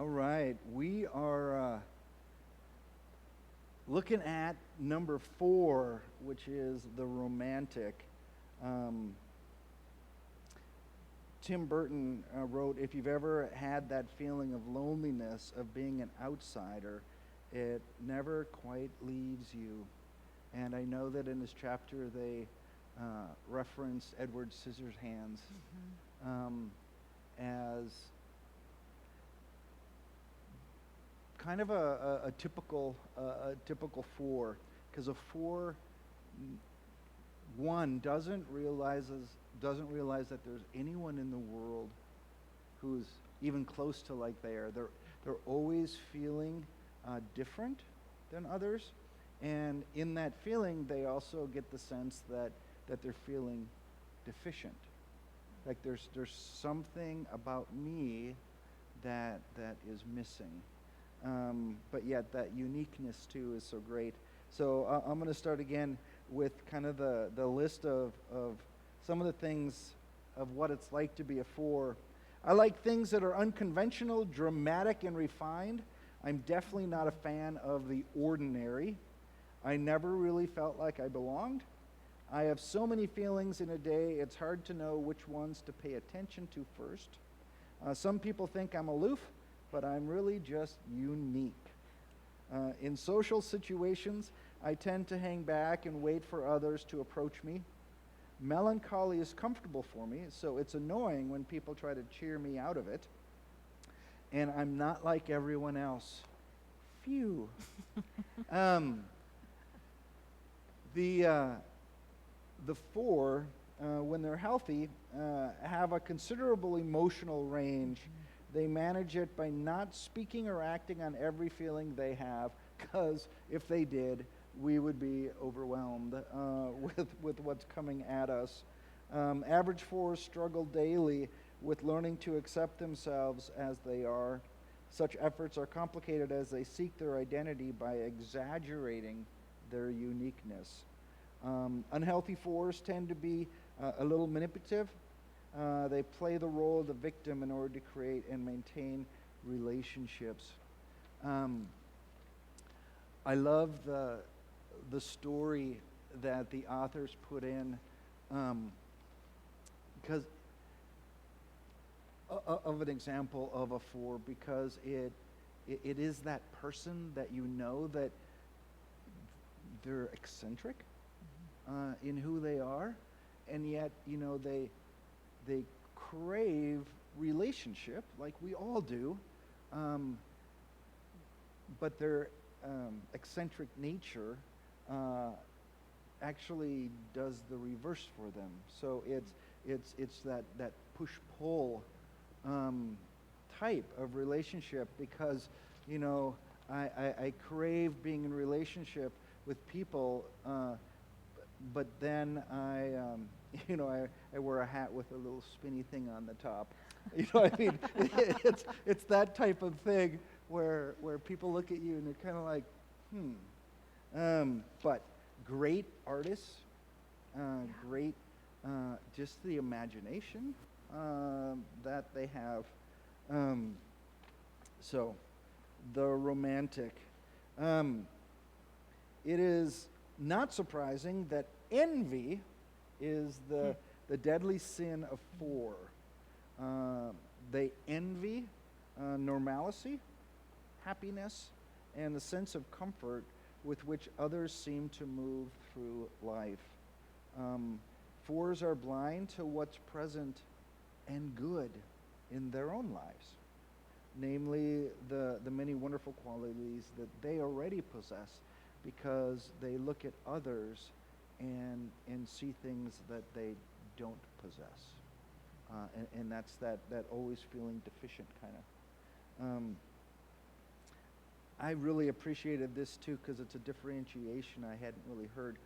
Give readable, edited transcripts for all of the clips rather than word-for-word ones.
All right, we are looking at number 4, which is the romantic. Tim Burton wrote, if you've ever had that feeling of loneliness, of being an outsider, it never quite leaves you. And I know that in this chapter they reference Edward Scissorhands as kind of a typical 4, because a 4, one doesn't realize that there's anyone in the world who's even close to like they are. They're always feeling different than others, and in that feeling, they also get the sense that they're feeling deficient. Like there's something about me that is missing. But yet that uniqueness too is so great. So I'm going to start again with kind of the list of some of the things of what it's like to be a 4. I like things that are unconventional, dramatic, and refined. I'm definitely not a fan of the ordinary. I never really felt like I belonged. I have so many feelings in a day, it's hard to know which ones to pay attention to first. Some people think I'm aloof, but I'm really just unique. In social situations, I tend to hang back and wait for others to approach me. Melancholy is comfortable for me, so it's annoying when people try to cheer me out of it. And I'm not like everyone else. Phew. The 4, when they're healthy, have a considerable emotional range. They manage it by not speaking or acting on every feeling they have, because if they did, we would be overwhelmed with what's coming at us. Average 4s struggle daily with learning to accept themselves as they are. Such efforts are complicated as they seek their identity by exaggerating their uniqueness. Unhealthy 4s tend to be a little manipulative. They play the role of the victim in order to create and maintain relationships. I love the story that the authors put in because of an example of a 4, because it is that person that you know that they're eccentric in who they are, and yet they crave relationship like we all do, but their eccentric nature actually does the reverse for them. So it's that push-pull type of relationship, because I crave being in relationship with people, but then I wear a hat with a little spinny thing on the top. It's that type of thing where people look at you and they're kind of like, But great artists, great, just the imagination that they have. So, the romantic. It is not surprising that envy is the deadly sin of 4. They envy normalcy, happiness, and the sense of comfort with which others seem to move through life. 4s are blind to what's present and good in their own lives, namely the many wonderful qualities that they already possess, because they look at others and see things that they don't possess. And that's that always feeling deficient kind of. I really appreciated this too, because it's a differentiation I hadn't really heard.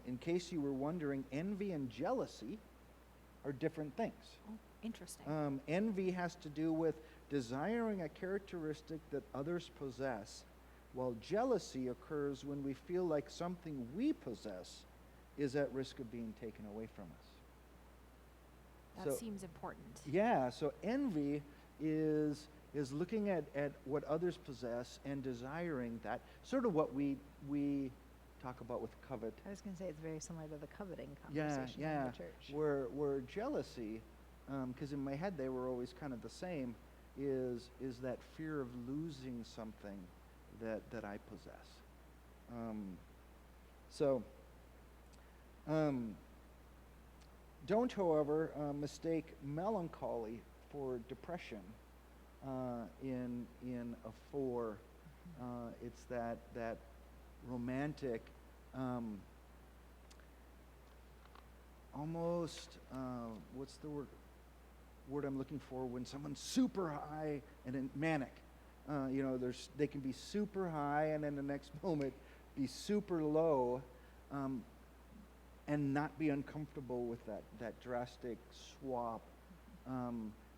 In case you were wondering, envy and jealousy are different things. Oh, interesting. Envy has to do with desiring a characteristic that others possess, while jealousy occurs when we feel like something we possess is at risk of being taken away from us. That seems important. Yeah, so envy is is looking at what others possess and desiring that, sort of what we talk about with covet. I was going to say it's very similar to the coveting Yeah, conversation yeah. in the church. Where jealousy, because in my head they were always kind of the same, is that fear of losing something that I possess. Don't, however, mistake melancholy for depression in a 4. It's that romantic, almost, what's the word I'm looking for, when someone's super high and then manic. They can be super high and then the next moment be super low, and not be uncomfortable with that drastic swap.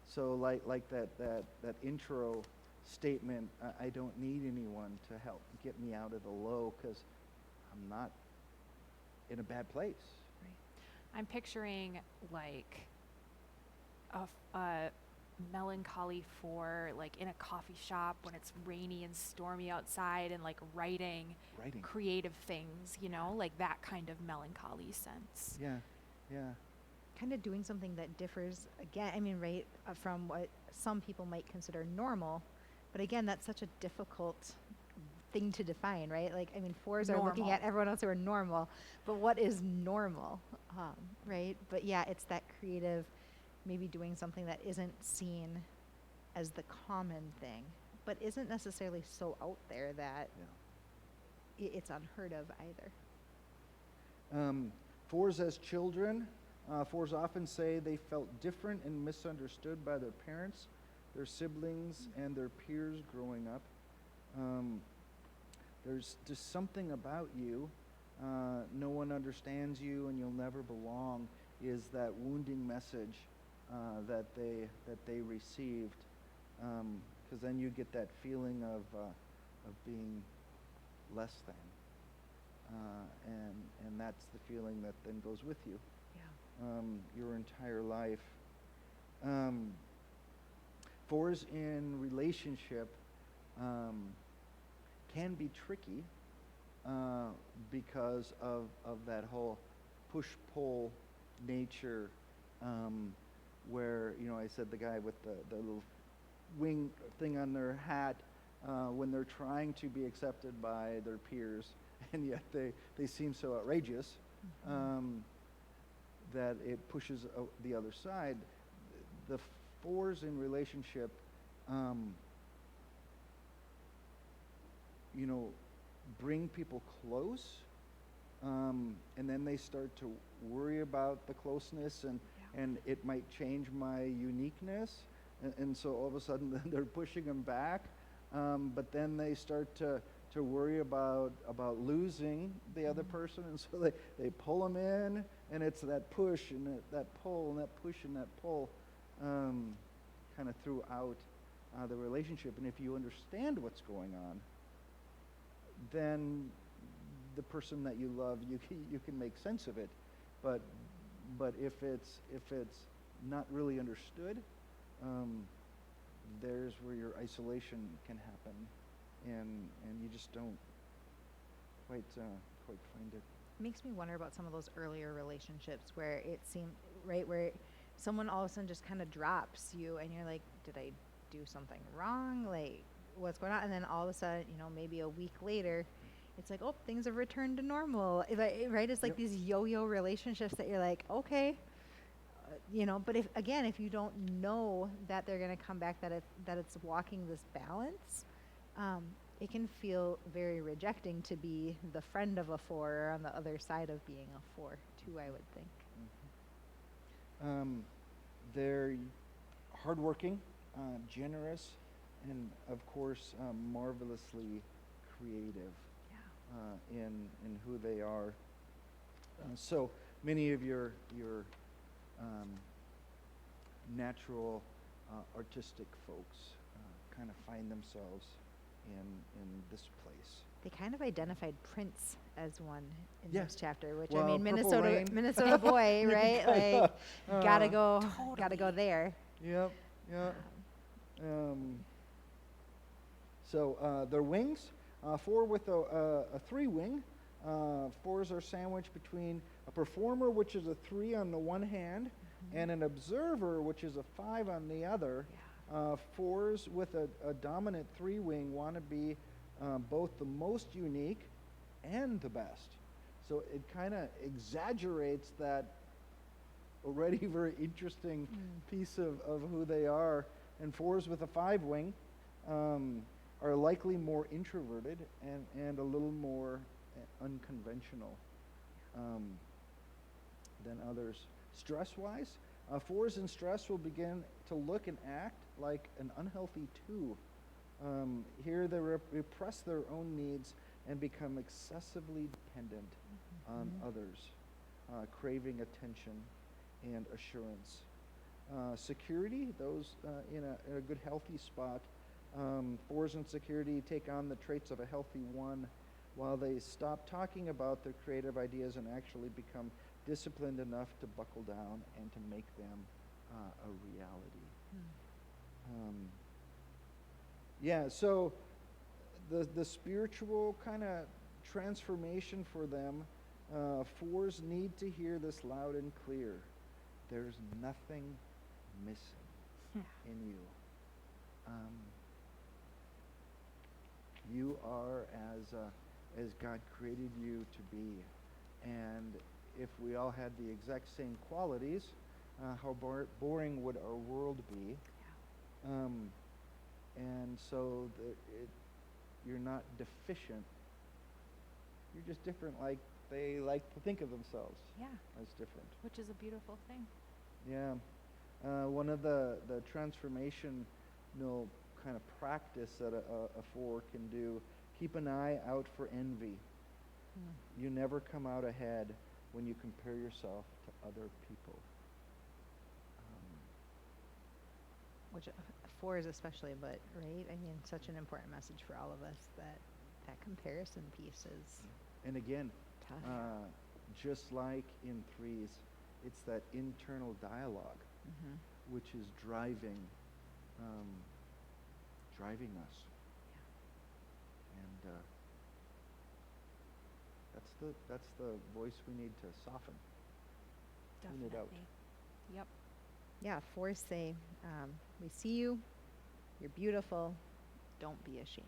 So like that intro statement, I don't need anyone to help get me out of the low because I'm not in a bad place. I'm picturing like a melancholy for like in a coffee shop when it's rainy and stormy outside and like writing creative things, like that kind of melancholy sense. Yeah. Kind of doing something that differs, again, from what some people might consider normal. But again, that's such a difficult thing to define, right? Like, 4s are looking at everyone else who are normal, but what is normal, right? But yeah, it's that creative, maybe doing something that isn't seen as the common thing, but isn't necessarily so out there that it's unheard of either. 4s as children, 4s often say they felt different and misunderstood by their parents, their siblings, and their peers growing up. There's just something about you, no one understands you and you'll never belong, is that wounding message that they received, because then you get that feeling of being less than, and that's the feeling that then goes with you your entire life. 4s in relationship can be tricky because of that whole push-pull nature, where I said the guy with the little wing thing on their hat, when they're trying to be accepted by their peers and yet they seem so outrageous, that it pushes the other side. The 4s in relationship, bring people close, and then they start to worry about the closeness, and it might change my uniqueness, and so all of a sudden they're pushing them back, but then they start to worry about losing the other person, and so they pull them in, and it's that push and that pull and that push and that pull, kind of throughout the relationship. And if you understand what's going on, then the person that you love, you can make sense of it. But if it's not really understood, there's where your isolation can happen, and you just don't quite find it. It makes me wonder about some of those earlier relationships where it seemed, right, where someone all of a sudden just kind of drops you and you're like, did I do something wrong? Like, what's going on? And then all of a sudden, maybe a week later, it's like, oh, things have returned to normal. Right? It's like these yo-yo relationships that you're like, okay, but if you don't know that they're going to come back, that it's walking this balance, it can feel very rejecting to be the friend of a 4 or on the other side of being a 4 too, I would think. They're hardworking, generous, and of course marvelously creative in who they are. So many of your natural artistic folks kind of find themselves in this place. They kind of identified Prince as one in this chapter, which Minnesota boy, right? Like, gotta go there. Yep. So their wings, 4 with a 3 wing. 4s are sandwiched between a performer, which is a 3 on the one hand, and an observer, which is a 5 on the other. 4s with a dominant 3 wing want to be both the most unique and the best. So it kind of exaggerates that already very interesting piece of who they are. And 4s with a 5 wing are likely more introverted and a little more unconventional than others. Stress-wise, 4s in stress will begin to look and act like an unhealthy 2. Here they repress their own needs and become excessively dependent on others, craving attention and assurance. Security, those in a good healthy spot. 4s in security take on the traits of a healthy 1, while they stop talking about their creative ideas and actually become disciplined enough to buckle down and to make them a reality. So the spiritual kind of transformation for them, 4s need to hear this loud and clear. There's nothing missing in you. You are as God created you to be. And if we all had the exact same qualities, how boring would our world be? And so you're not deficient. You're just different, like they like to think of themselves as different. Which is a beautiful thing. Yeah. One of the transformational kind of practice that a 4 can do, keep an eye out for envy. You never come out ahead when you compare yourself to other people. Which 4s especially, but right? I mean, such an important message for all of us that comparison piece is And again, tough. just like in 3s, it's that internal dialogue which is driving us. And that's the voice we need to soften. Tune it out. Definitely. Yep. Yeah, 4s say, we see you, you're beautiful, don't be ashamed.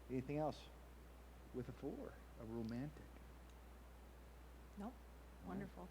Anything else with a 4, a romantic? Nope. All right. Wonderful.